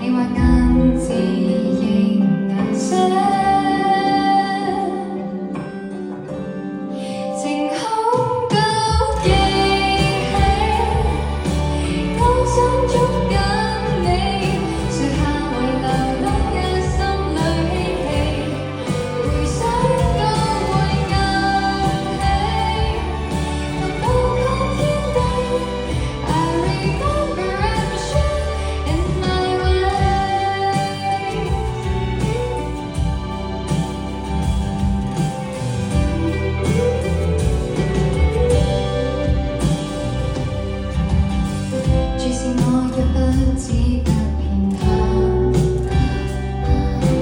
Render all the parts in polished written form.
你話眼字認顏色，晴空都記起，我想捉緊你，樹下遺留落日心裏嬉戲，回想都會硬起，能步過天地。I remember every step in my way。注視我若不止得片刻，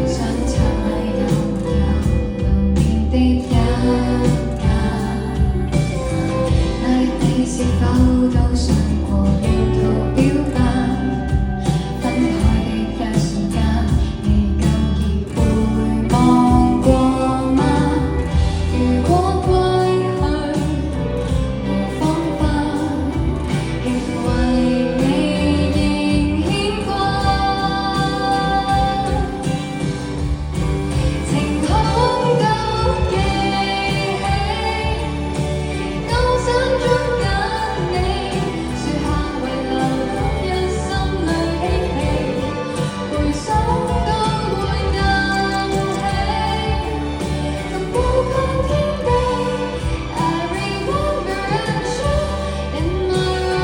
想踩入路邊的一格，那日你是否都想過要圖表白？分開的一瞬間，你糾結回望過嗎？如果歸去無方法，輕為你仍牽掛。晴空都記起，我想捉緊你，樹下遺留落日心裏嬉戲，回想都會硬起，能步過天地。I remember every step in my way。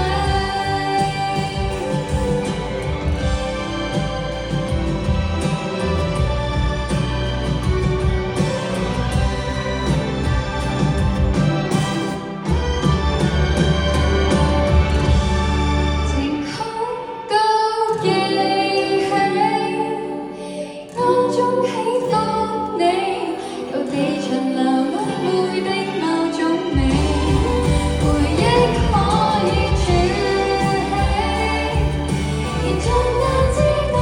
晴空都記起，我總喜歡你，舊地殘留曖昧的某種美，回憶可以儲起，延長那滋味。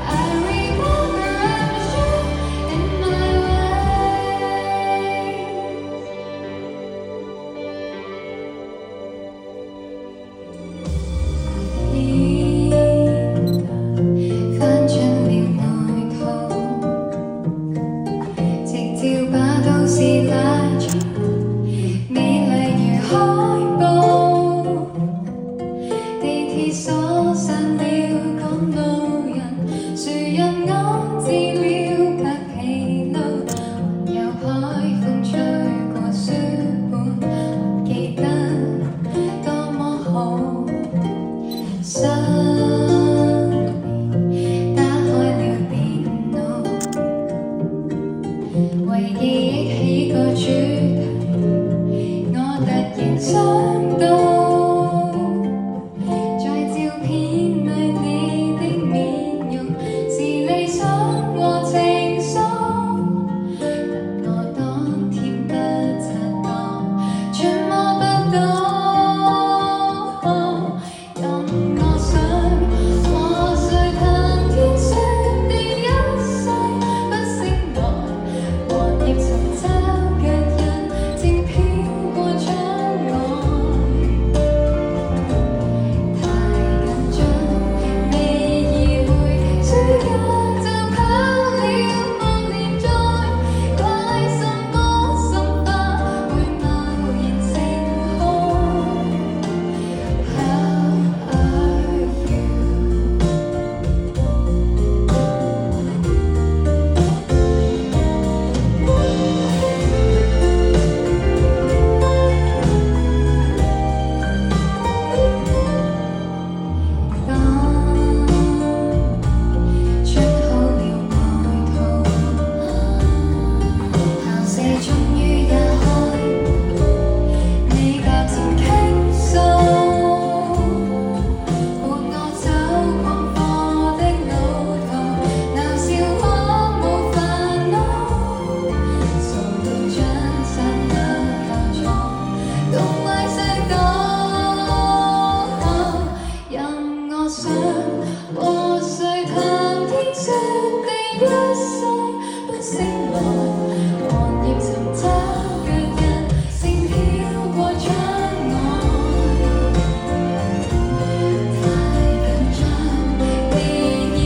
I remember every step in my way。翻出了外套，直照把都市拉長，美麗如海報。地鐵鎖上了趕路人，樹蔭安置了白皮路，還有海風吹過書本，還記得多麼好。失眠打開了電腦，為記憶起個主題，我突然想到，在照片裏你的面容是理想和情愫，但我當天不察覺，揣摩不到。任我想和誰談天說地一世，不醒來，黃葉尋找腳印，正飄過窗外。太緊張，未意會，暑假就跑了無連載，怪什麼心花會貿然盛開。How are you？當穿好了外套，校舍終於也開門，你踏前傾訴，伴我走廣闊的路途，鬧笑可無煩惱，傻到將散得靠床，東歪西倒，任我想和誰談天說地一世，不醒來，黃葉尋找腳印，正飄過窗外。太緊張，未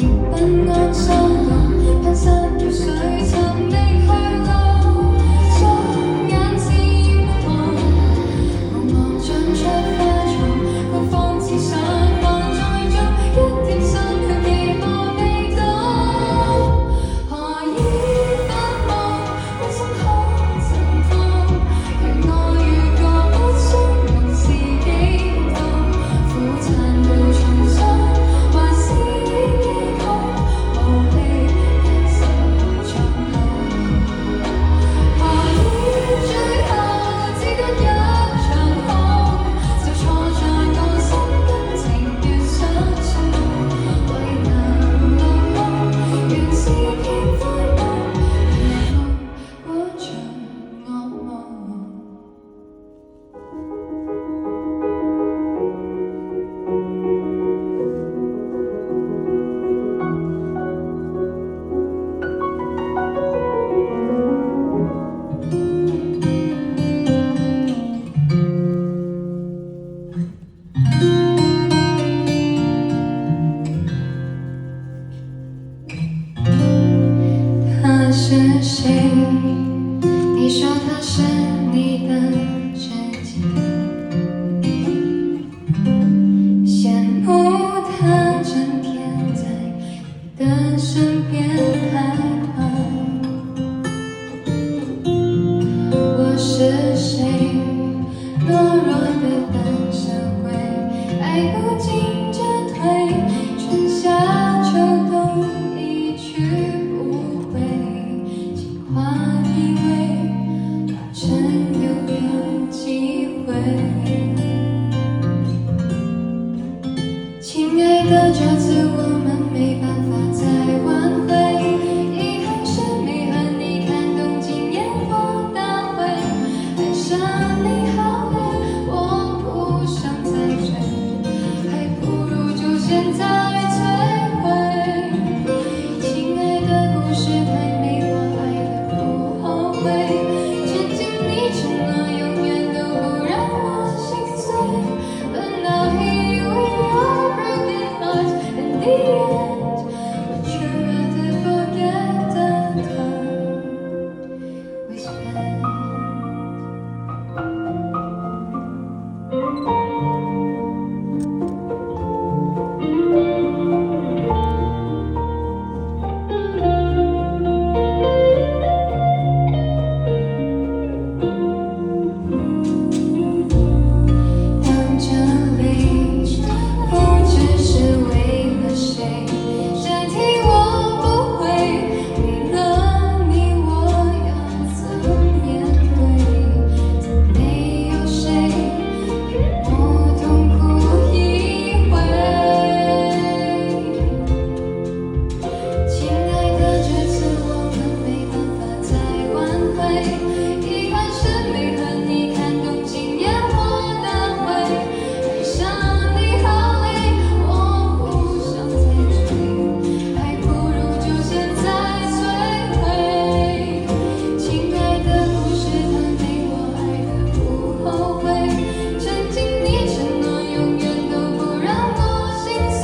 不安相共，攀山越水尋覓去路，雙眼漸紅，茫茫進出花叢，孤芳自賞放在中，一點心卻期望未到，何以發夢，本身可陣痛，如我遇過不相容是幾痛，苦殘到重生，還是已空，無力一手掌控，何以最後只得一場空，就錯在我心跟情願相信，為能落空，原是片灰夢，夢過場噩夢。他是誰？你說他是你的知己，羨慕他整天在你的身邊徘徊。我是誰？懦弱的膽小鬼，愛不盡就退，春夏秋冬一去不回，情話以為化成永遠機會。親愛的，這次我們沒辦法再挽回，遺憾是沒和你看東京煙火大會，愛上你好累，我不想再追，還不如就現在摧毀。親愛的，故事太美，我愛得不後悔，曾經你承諾永遠都不讓我心碎，But now here we are broken hearts in the end, but you rather forget the time we spent. 當這裡不知是為了誰，這題我不會，為了你我要怎面對，怎沒有誰與我痛哭一回。親愛的，這次我們沒辦法再挽回，遺憾是沒和你看東京煙火大會，愛上你好累，我不想再追，還不如就現在摧毀。親愛的，故事太美，我愛得不後悔，曾經你承諾永遠都不讓我心碎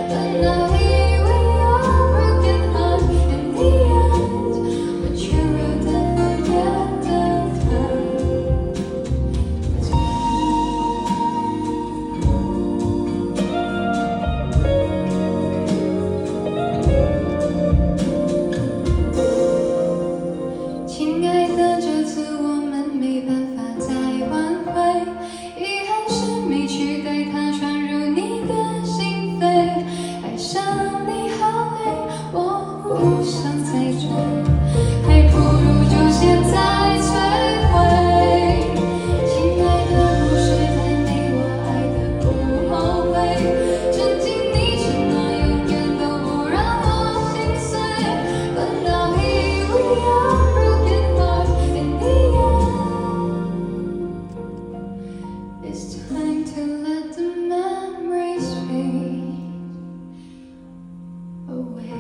，But now here we are broken hearts in the end, but you rather forget the time we spent. 親愛的，這次我們沒辦法再挽回，遺憾是沒去帶它傳入你的心扉，愛上你好累，我不想再追，還不如就現在摧毀。親愛的，故事太美，我愛得不後悔，曾經你承諾永遠都不讓我心碎，But now here we are broken hearts in the end, it's time to let the memories fade away.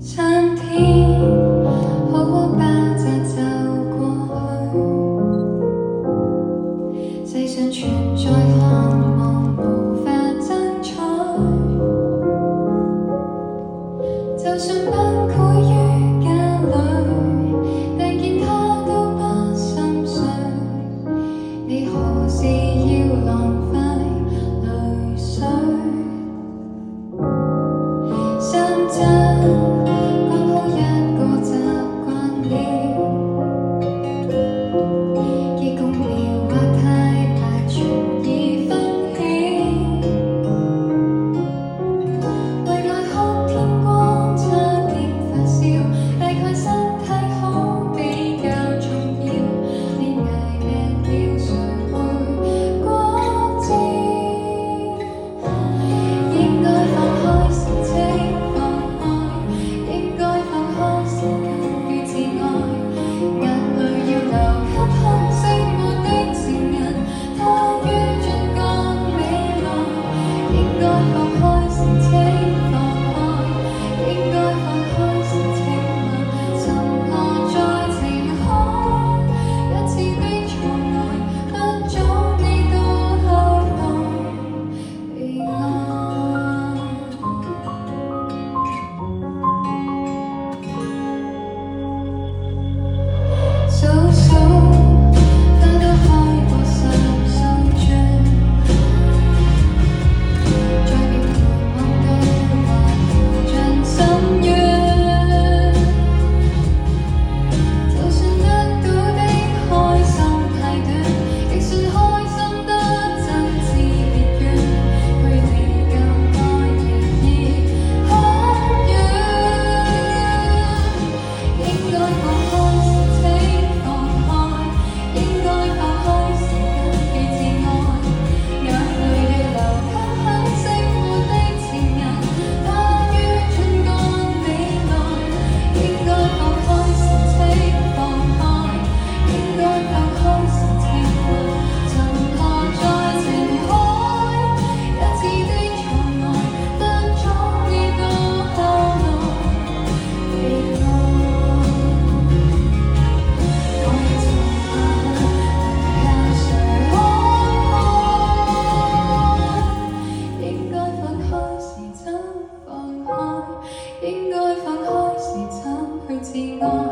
上天好好把這走過去，世上存在渴望無法爭取，就算崩潰於家裏，但見他都不心碎，你何時要浪費淚水？深圳應該放開時怎去自愛？